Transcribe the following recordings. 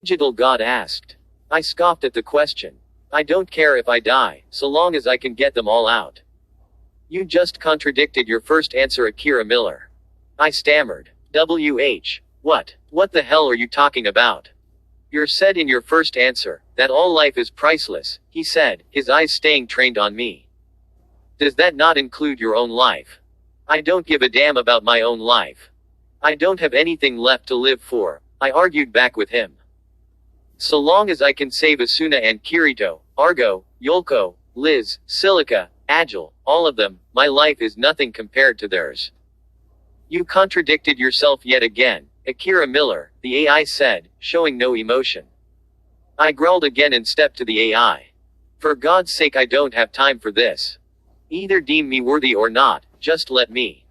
Digital God asked. I scoffed at the question. I don't care if I die, so long as I can get them all out. You just contradicted your first answer, Akira Miller. I stammered. What the hell are you talking about? You said in your first answer, that all life is priceless, he said, his eyes staying trained on me. Does that not include your own life? I don't give a damn about my own life. I don't have anything left to live for, I argued back with him. So long as I can save Asuna and Kirito, Argo, Yolko, Liz, Silica, Agile, all of them, my life is nothing compared to theirs. You contradicted yourself yet again, Akira Miller, the AI said, showing no emotion. I growled again and stepped to the AI. For God's sake, I don't have time for this. Either deem me worthy or not, just let me.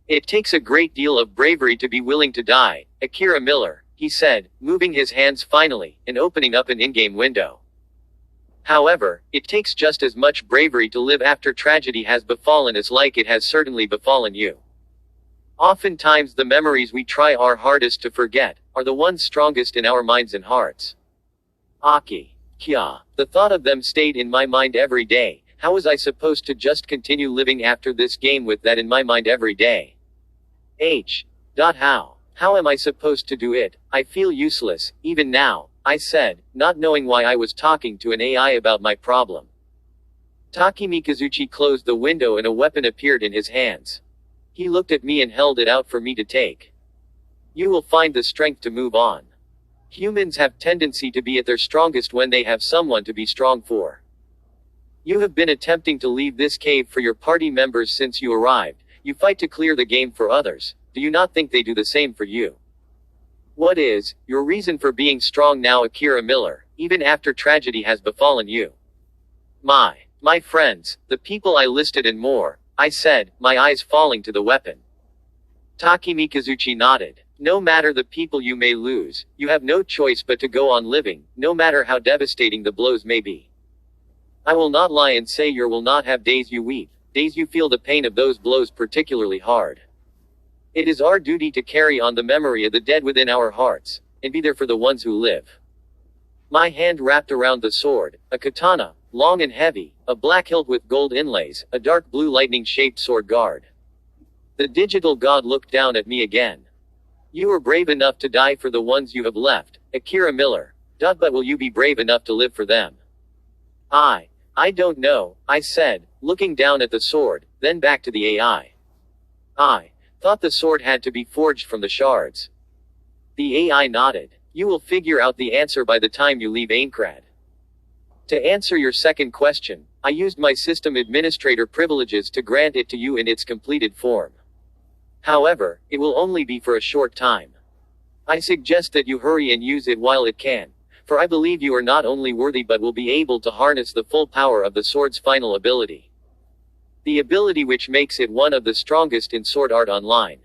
It takes a great deal of bravery to be willing to die, Akira Miller, he said, moving his hands finally, and opening up an in-game window. However, it takes just as much bravery to live after tragedy has befallen us, like it has certainly befallen you. Oftentimes the memories we try our hardest to forget, are the ones strongest in our minds and hearts. Akira. The thought of them stayed in my mind every day. How was I supposed to just continue living after this game with that in my mind every day? How am I supposed to do it? I feel useless, even now, I said, not knowing why I was talking to an AI about my problem. Takemikazuchi closed the window and a weapon appeared in his hands. He looked at me and held it out for me to take. You will find the strength to move on. Humans have tendency to be at their strongest when they have someone to be strong for. You have been attempting to leave this cave for your party members since you arrived. You fight to clear the game for others. Do you not think they do the same for you? What is your reason for being strong now, Akira Miller, even after tragedy has befallen you? My friends, the people I listed and more, I said, my eyes falling to the weapon. Takemikazuchi nodded. No matter the people you may lose, you have no choice but to go on living, no matter how devastating the blows may be. I will not lie and say you will not have days you weep, days you feel the pain of those blows particularly hard. It is our duty to carry on the memory of the dead within our hearts, and be there for the ones who live. My hand wrapped around the sword, a katana, long and heavy, a black hilt with gold inlays, a dark blue lightning-shaped sword guard. The digital god looked down at me again. You were brave enough to die for the ones you have left, Akira Miller. But will you be brave enough to live for them? I don't know, I said, looking down at the sword, then back to the AI. I thought the sword had to be forged from the shards. The AI nodded. You will figure out the answer by the time you leave Aincrad. To answer your second question, I used my system administrator privileges to grant it to you in its completed form. However, it will only be for a short time. I suggest that you hurry and use it while it can, for I believe you are not only worthy but will be able to harness the full power of the sword's final ability. The ability which makes it one of the strongest in Sword Art Online.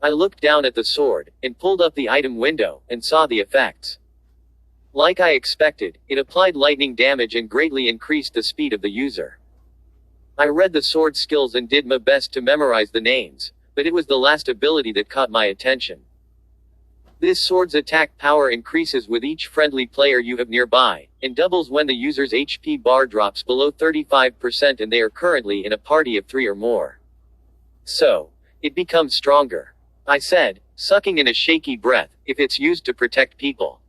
I looked down at the sword, and pulled up the item window, and saw the effects. Like I expected, it applied lightning damage and greatly increased the speed of the user. I read the sword skills and did my best to memorize the names, but it was the last ability that caught my attention. This sword's attack power increases with each friendly player you have nearby, and doubles when the user's HP bar drops below 35% and they are currently in a party of 3 or more. So, it becomes stronger. I said, sucking in a shaky breath, if it's used to protect people.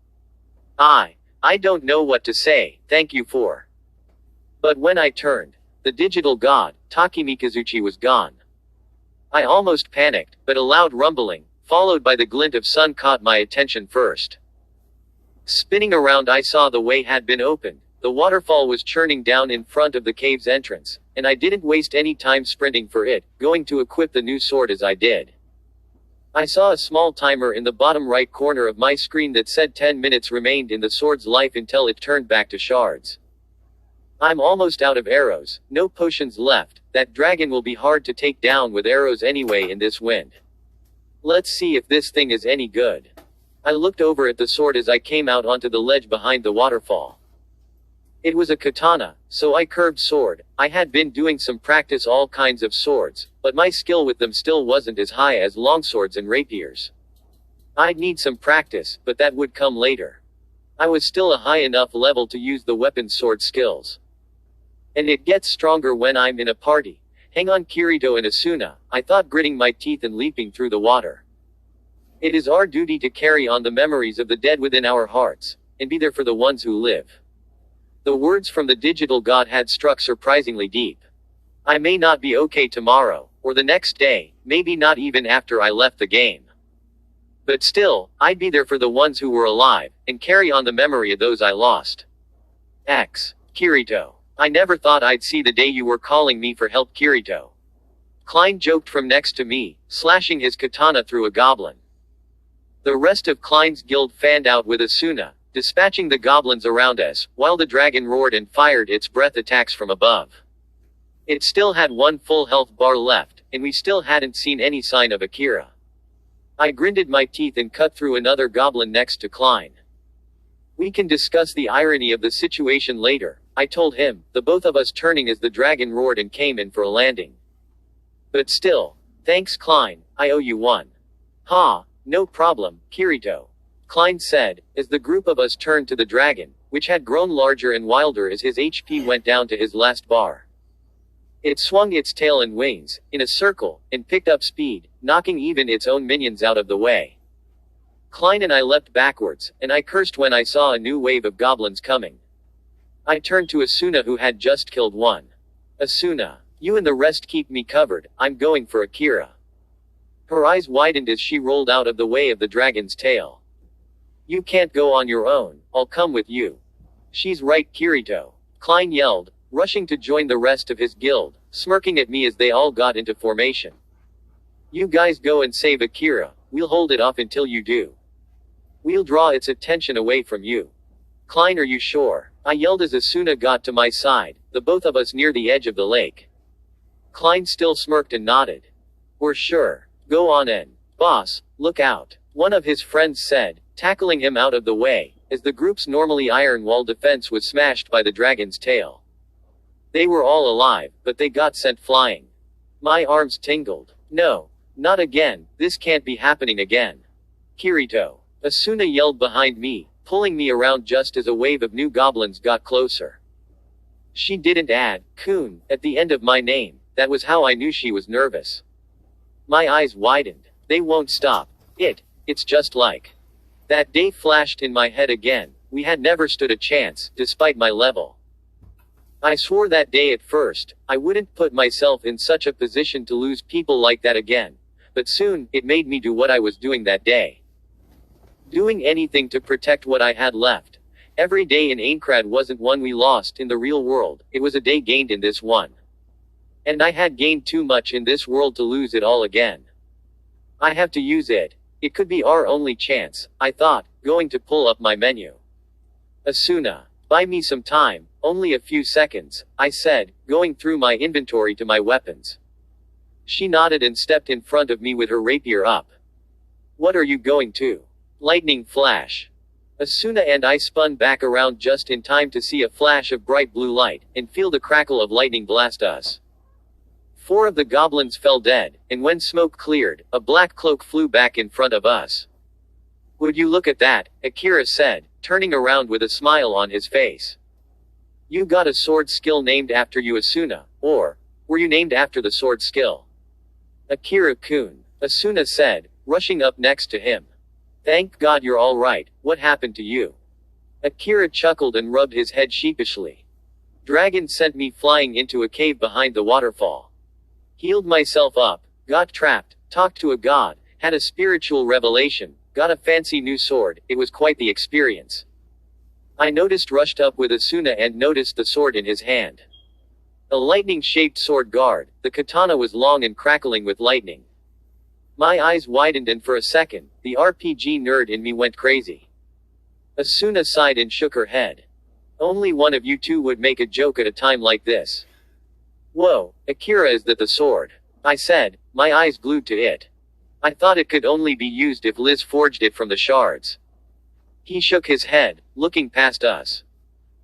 I don't know what to say, thank you for. But when I turned, the digital god, Takemikazuchi, was gone. I almost panicked, but a loud rumbling, followed by the glint of sun caught my attention first. Spinning around, I saw the way had been opened. The waterfall was churning down in front of the cave's entrance, and I didn't waste any time sprinting for it, going to equip the new sword as I did. I saw a small timer in the bottom right corner of my screen that said 10 minutes remained in the sword's life until it turned back to shards. I'm almost out of arrows, no potions left. That dragon will be hard to take down with arrows anyway in this wind. Let's see if this thing is any good. I looked over at the sword as I came out onto the ledge behind the waterfall. It was a katana, so I curved sword. I had been doing some practice all kinds of swords, but my skill with them still wasn't as high as longswords and rapiers. I'd need some practice, but that would come later. I was still a high enough level to use the weapon sword skills. And it gets stronger when I'm in a party. Hang on Kirito and Asuna, I thought, gritting my teeth and leaping through the water. It is our duty to carry on the memories of the dead within our hearts, and be there for the ones who live. The words from the digital god had struck surprisingly deep. I may not be okay tomorrow, or the next day, maybe not even after I left the game. But still, I'd be there for the ones who were alive, and carry on the memory of those I lost. Kirito. I never thought I'd see the day you were calling me for help, Kirito. Klein joked from next to me, slashing his katana through a goblin. The rest of Klein's guild fanned out with Asuna, dispatching the goblins around us, while the dragon roared and fired its breath attacks from above. It still had one full health bar left, and we still hadn't seen any sign of Akira. I grinded my teeth and cut through another goblin next to Klein. We can discuss the irony of the situation later, I told him, the both of us turning as the dragon roared and came in for a landing. But still, thanks Klein, I owe you one. Ha, no problem, Kirito. Klein said, as the group of us turned to the dragon, which had grown larger and wilder as his HP went down to his last bar. It swung its tail and wings, in a circle, and picked up speed, knocking even its own minions out of the way. Klein and I leapt backwards, and I cursed when I saw a new wave of goblins coming. I turned to Asuna, who had just killed one. Asuna, you and the rest keep me covered, I'm going for Akira. Her eyes widened as she rolled out of the way of the dragon's tail. You can't go on your own, I'll come with you. She's right, Kirito. Klein yelled, rushing to join the rest of his guild, smirking at me as they all got into formation. You guys go and save Akira, we'll hold it off until you do. We'll draw its attention away from you. Klein, are you sure? I yelled as Asuna got to my side, the both of us near the edge of the lake. Klein still smirked and nodded. We're sure. Go on in. Boss, look out. One of his friends said, tackling him out of the way, as the group's normally iron wall defense was smashed by the dragon's tail. They were all alive, but they got sent flying. My arms tingled. No. Not again, this can't be happening again. Kirito. Asuna yelled behind me, pulling me around just as a wave of new goblins got closer. She didn't add, Kun, at the end of my name, that was how I knew she was nervous. My eyes widened. They won't stop. It's just like. That day flashed in my head again, we had never stood a chance, despite my level. I swore that day at first, I wouldn't put myself in such a position to lose people like that again. But soon, it made me do what I was doing that day. Doing anything to protect what I had left. Every day in Aincrad wasn't one we lost in the real world, it was a day gained in this one. And I had gained too much in this world to lose it all again. I have to use it. It could be our only chance, I thought, going to pull up my menu. Asuna, buy me some time, only a few seconds, I said, going through my inventory to my weapons. She nodded and stepped in front of me with her rapier up. What are you going to? Lightning flash. Asuna and I spun back around just in time to see a flash of bright blue light, and feel the crackle of lightning blast us. 4 of the goblins fell dead, and when smoke cleared, a black cloak flew back in front of us. Would you look at that, Akira said, turning around with a smile on his face. You got a sword skill named after you, Asuna, or were you named after the sword skill? Akira-kun, Asuna said, rushing up next to him. Thank God you're all right, what happened to you? Akira chuckled and rubbed his head sheepishly. Dragon sent me flying into a cave behind the waterfall. Healed myself up, got trapped, talked to a god, had a spiritual revelation, got a fancy new sword, it was quite the experience. I rushed up with Asuna and noticed the sword in his hand. A lightning-shaped sword guard, the katana was long and crackling with lightning. My eyes widened and for a second, the RPG nerd in me went crazy. Asuna sighed and shook her head. Only one of you two would make a joke at a time like this. Whoa, Akira, is that the sword? I said, my eyes glued to it. I thought it could only be used if Liz forged it from the shards. He shook his head, looking past us.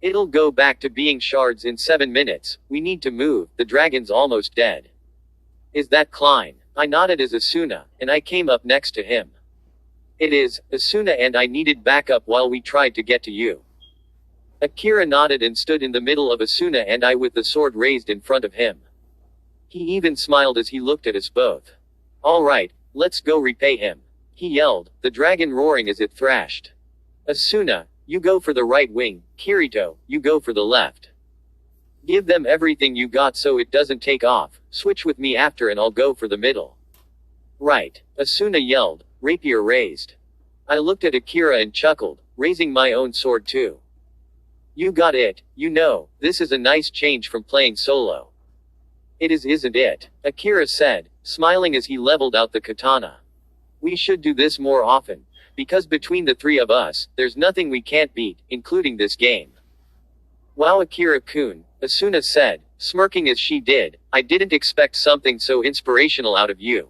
It'll go back to being shards in 7 minutes, we need to move, the dragon's almost dead. Is that Klein? I nodded as Asuna, and I came up next to him. It is, Asuna and I needed backup while we tried to get to you. Akira nodded and stood in the middle of Asuna and I with the sword raised in front of him. He even smiled as he looked at us both. Alright, let's go repay him. He yelled, the dragon roaring as it thrashed. Asuna, you go for the right wing, Kirito, you go for the left. Give them everything you got so it doesn't take off, switch with me after and I'll go for the middle. Right, Asuna yelled, rapier raised. I looked at Akira and chuckled, raising my own sword too. You got it, you know, this is a nice change from playing solo. It is, isn't it? Akira said, smiling as he leveled out the katana. We should do this more often, because between the three of us, there's nothing we can't beat, including this game. Wow, Akira-kun, Asuna said, smirking as she did, I didn't expect something so inspirational out of you.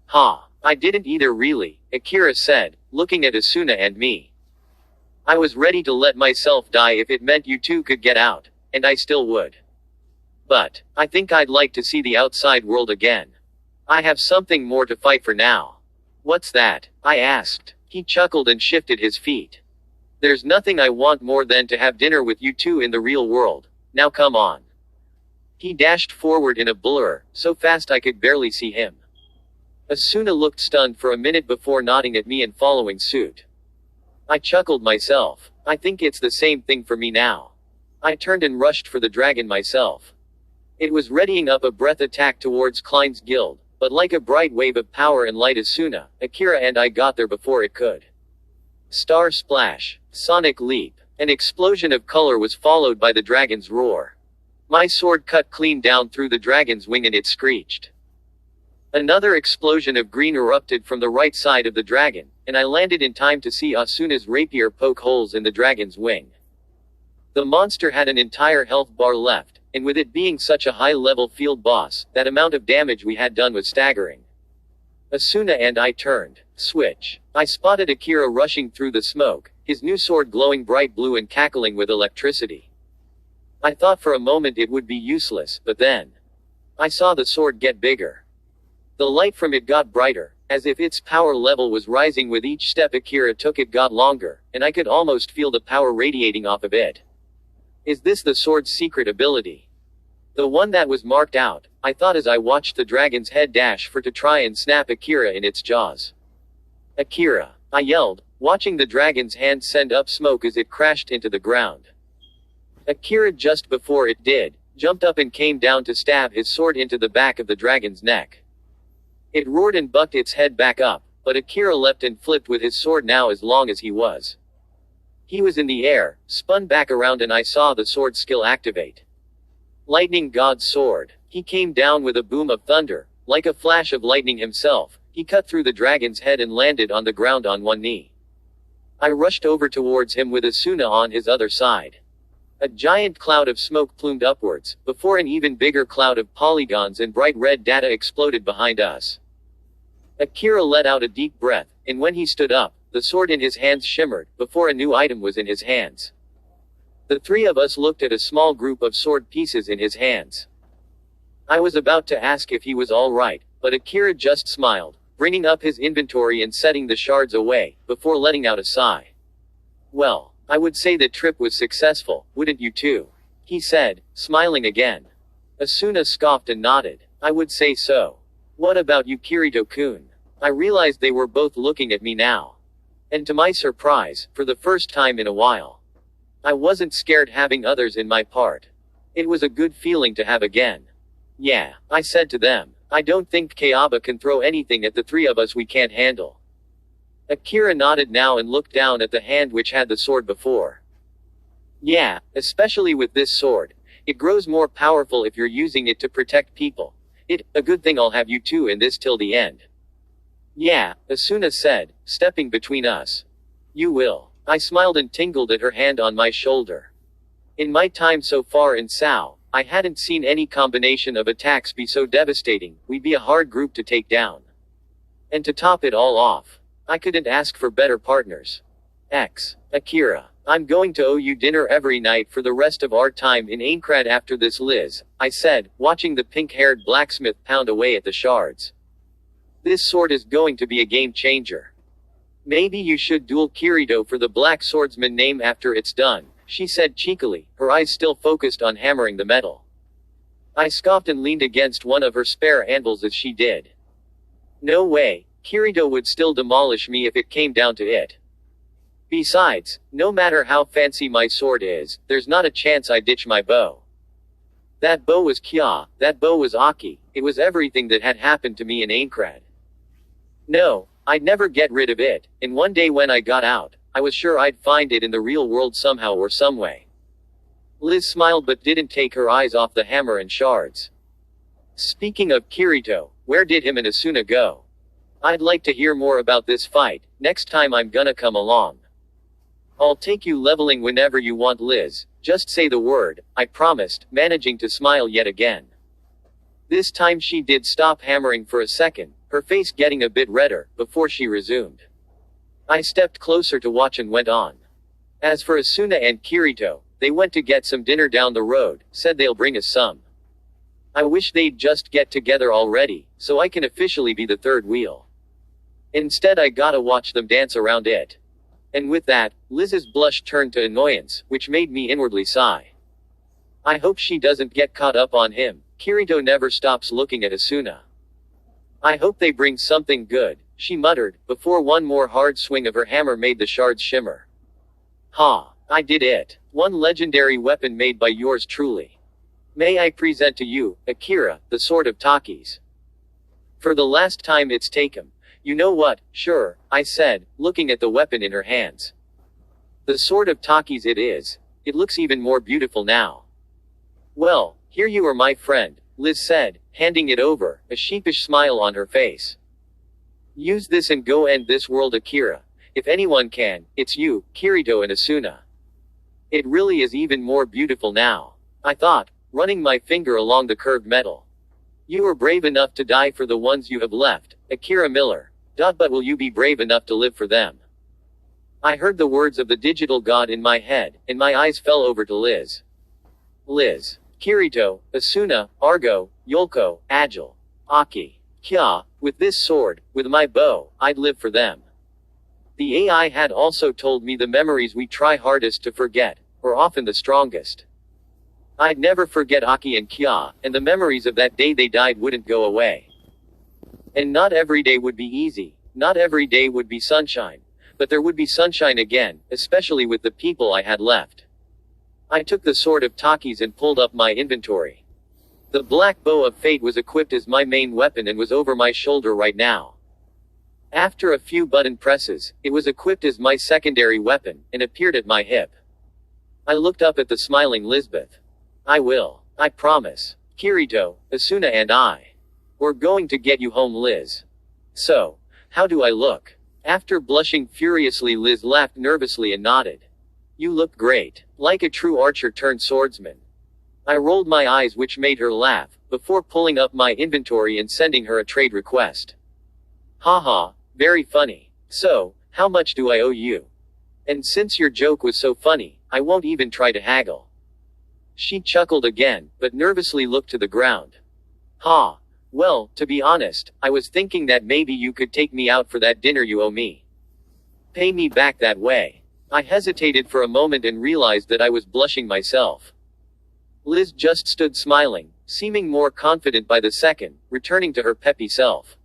Ha, I didn't either really, Akira said, looking at Asuna and me. I was ready to let myself die if it meant you two could get out, and I still would. But, I think I'd like to see the outside world again. I have something more to fight for now. What's that? I asked. He chuckled and shifted his feet. There's nothing I want more than to have dinner with you two in the real world. Now come on. He dashed forward in a blur, so fast I could barely see him. Asuna looked stunned for a minute before nodding at me and following suit. I chuckled myself. I think it's the same thing for me now. I turned and rushed for the dragon myself. It was readying up a breath attack towards Klein's guild, but like a bright wave of power and light Asuna, Akira and I got there before it could. Star splash, sonic leap, an explosion of color was followed by the dragon's roar. My sword cut clean down through the dragon's wing and it screeched. Another explosion of green erupted from the right side of the dragon, and I landed in time to see Asuna's rapier poke holes in the dragon's wing. The monster had an entire health bar left, and with it being such a high-level field boss, that amount of damage we had done was staggering. Asuna and I turned. Switch. I spotted Akira rushing through the smoke, his new sword glowing bright blue and cackling with electricity. I thought for a moment it would be useless, but then I saw the sword get bigger. The light from it got brighter, as if its power level was rising with each step Akira took. It got longer, and I could almost feel the power radiating off of it. Is this the sword's secret ability? The one that was marked out, I thought as I watched the dragon's head dash for to try and snap Akira in its jaws. Akira! I yelled, watching the dragon's hand send up smoke as it crashed into the ground. Akira, just before it did, jumped up and came down to stab his sword into the back of the dragon's neck. It roared and bucked its head back up, but Akira leapt and flipped with his sword now as long as he was. He was in the air, spun back around, and I saw the sword skill activate. Lightning God's sword. He came down with a boom of thunder, like a flash of lightning himself. He cut through the dragon's head and landed on the ground on one knee. I rushed over towards him with Asuna on his other side. A giant cloud of smoke plumed upwards, before an even bigger cloud of polygons and bright red data exploded behind us. Akira let out a deep breath, and when he stood up, the sword in his hands shimmered, before a new item was in his hands. The three of us looked at a small group of sword pieces in his hands. I was about to ask if he was all right, but Akira just smiled, bringing up his inventory and setting the shards away, before letting out a sigh. Well, I would say the trip was successful, wouldn't you too? He said, smiling again. Asuna scoffed and nodded. I would say so. What about you, Kirito-kun? I realized they were both looking at me now. And to my surprise, for the first time in a while, I wasn't scared having others in my part. It was a good feeling to have again. Yeah, I said to them, I don't think Kayaba can throw anything at the three of us we can't handle. Akira nodded now and looked down at the hand which had the sword before. Yeah, especially with this sword. It grows more powerful if you're using it to protect people. A good thing I'll have you two in this till the end. Yeah, Asuna said, stepping between us. You will. I smiled and tingled at her hand on my shoulder. In my time so far in SAO, I hadn't seen any combination of attacks be so devastating. We'd be a hard group to take down. And to top it all off, I couldn't ask for better partners. Akira, I'm going to owe you dinner every night for the rest of our time in Aincrad after this, Liz, I said, watching the pink-haired blacksmith pound away at the shards. This sword is going to be a game changer. Maybe you should duel Kirito for the Black Swordsman name after it's done, she said cheekily, her eyes still focused on hammering the metal. I scoffed and leaned against one of her spare anvils as she did. No way, Kirito would still demolish me if it came down to it. Besides, no matter how fancy my sword is, there's not a chance I ditch my bow. That bow was Kya, that bow was Aki, it was everything that had happened to me in Aincrad. No, I'd never get rid of it, and one day when I got out, I was sure I'd find it in the real world somehow or someway. Liz smiled but didn't take her eyes off the hammer and shards. Speaking of Kirito, where did him and Asuna go? I'd like to hear more about this fight, next time I'm gonna come along. I'll take you leveling whenever you want, Liz, just say the word, I promised, managing to smile yet again. This time she did stop hammering for a second, her face getting a bit redder, before she resumed. I stepped closer to watch and went on. As for Asuna and Kirito, they went to get some dinner down the road, said they'll bring us some. I wish they'd just get together already, so I can officially be the third wheel. Instead I gotta watch them dance around it. And with that, Liz's blush turned to annoyance, which made me inwardly sigh. I hope she doesn't get caught up on him. Kirito never stops looking at Asuna. I hope they bring something good, she muttered, before one more hard swing of her hammer made the shards shimmer. Ha! I did it. One legendary weapon made by yours truly. May I present to you, Akira, the Sword of Takis. For the last time it's taken. You know what, sure, I said, looking at the weapon in her hands. The Sword of Takis it is. It looks even more beautiful now. Well, here you are my friend, Liz said, handing it over, a sheepish smile on her face. Use this and go end this world, Akira. If anyone can, it's you, Kirito and Asuna. It really is even more beautiful now, I thought, running my finger along the curved metal. You are brave enough to die for the ones you have left, Akira Miller. But will you be brave enough to live for them? I heard the words of the digital god in my head, and my eyes fell over to Liz. Liz. Kirito, Asuna, Argo, Yolko, Agile. Aki. Kya, with this sword, with my bow, I'd live for them. The AI had also told me the memories we try hardest to forget, are often the strongest. I'd never forget Aki and Kya, and the memories of that day they died wouldn't go away. And not every day would be easy, not every day would be sunshine, but there would be sunshine again, especially with the people I had left. I took the Sword of Takis and pulled up my inventory. The black bow of fate was equipped as my main weapon and was over my shoulder right now. After a few button presses, it was equipped as my secondary weapon, and appeared at my hip. I looked up at the smiling Lisbeth. I will. I promise. Kirito, Asuna and I. We're going to get you home, Liz. So, how do I look? After blushing furiously, Liz laughed nervously and nodded. You look great. Like a true archer turned swordsman. I rolled my eyes, which made her laugh, before pulling up my inventory and sending her a trade request. Haha, very funny. So, how much do I owe you? And since your joke was so funny, I won't even try to haggle. She chuckled again, but nervously looked to the ground. Ha. Well, to be honest, I was thinking that maybe you could take me out for that dinner you owe me. Pay me back that way. I hesitated for a moment and realized that I was blushing myself. Liz just stood smiling, seeming more confident by the second, returning to her peppy self.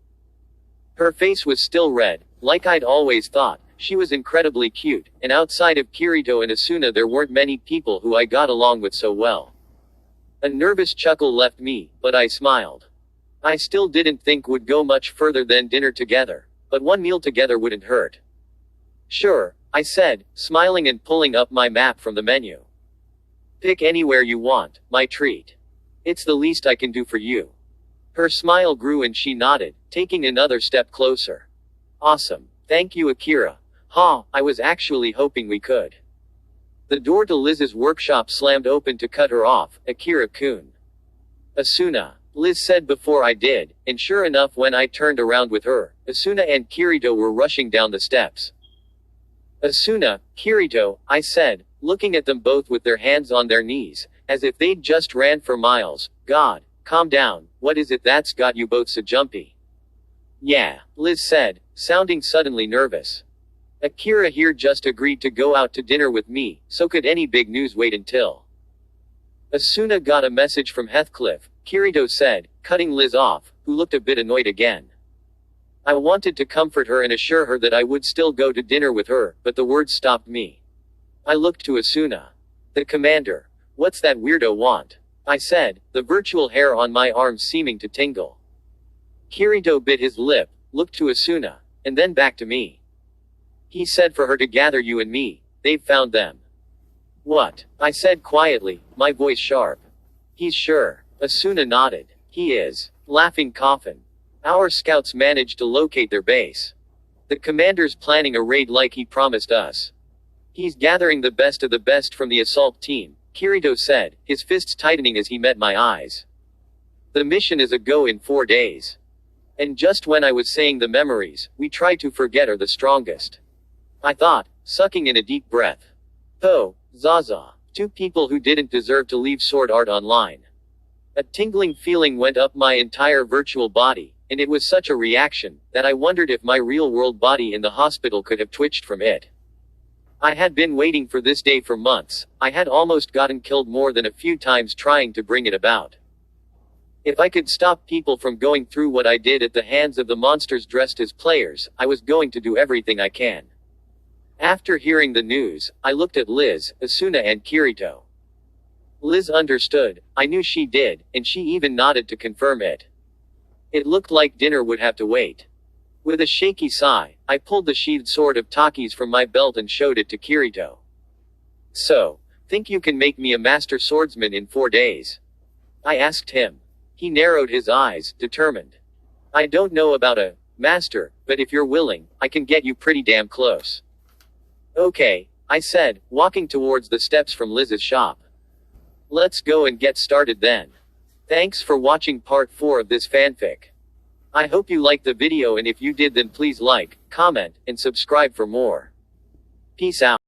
Her face was still red, like I'd always thought. She was incredibly cute, and outside of Kirito and Asuna there weren't many people who I got along with so well. A nervous chuckle left me, but I smiled. I still didn't think would go much further than dinner together, but one meal together wouldn't hurt. Sure, I said, smiling and pulling up my map from the menu. Pick anywhere you want, my treat. It's the least I can do for you. Her smile grew and she nodded, taking another step closer. Awesome. Thank you, Akira. I was actually hoping we could. The door to Liz's workshop slammed open to cut her off, Akira-kun. Asuna. Liz said before I did, and sure enough when I turned around with her, Asuna and Kirito were rushing down the steps. Asuna, Kirito, I said, looking at them both with their hands on their knees, as if they'd just ran for miles. God, calm down, what is it that's got you both so jumpy? Yeah, Liz said, sounding suddenly nervous. Akira here just agreed to go out to dinner with me, so could any big news wait until? Asuna got a message from Heathcliff, Kirito said, cutting Liz off, who looked a bit annoyed again. I wanted to comfort her and assure her that I would still go to dinner with her, but the words stopped me. I looked to Asuna. The commander. What's that weirdo want? I said, the virtual hair on my arms seeming to tingle. Kirito bit his lip, looked to Asuna, and then back to me. He said for her to gather you and me. They've found them. What? I said quietly, my voice sharp. He's sure. Asuna nodded. He is. Laughing coffin. Our scouts managed to locate their base. The commander's planning a raid like he promised us. He's gathering the best of the best from the assault team, Kirito said, his fists tightening as he met my eyes. The mission is a go in 4 days. And just when I was saying the memories we try to forget are the strongest. I thought, sucking in a deep breath. Oh, Zaza. 2 people who didn't deserve to leave Sword Art Online. A tingling feeling went up my entire virtual body, and it was such a reaction, that I wondered if my real-world body in the hospital could have twitched from it. I had been waiting for this day for months. I had almost gotten killed more than a few times trying to bring it about. If I could stop people from going through what I did at the hands of the monsters dressed as players, I was going to do everything I can. After hearing the news, I looked at Liz, Asuna and Kirito. Liz understood, I knew she did, and she even nodded to confirm it. It looked like dinner would have to wait. With a shaky sigh, I pulled the sheathed sword of Taki's from my belt and showed it to Kirito. So, think you can make me a master swordsman in 4 days? I asked him. He narrowed his eyes, determined. I don't know about a master, but if you're willing, I can get you pretty damn close. Okay, I said, walking towards the steps from Liz's shop. Let's go and get started then. Thanks for watching part 4 of this fanfic. I hope you liked the video, and if you did then please like, comment, and subscribe for more. Peace out.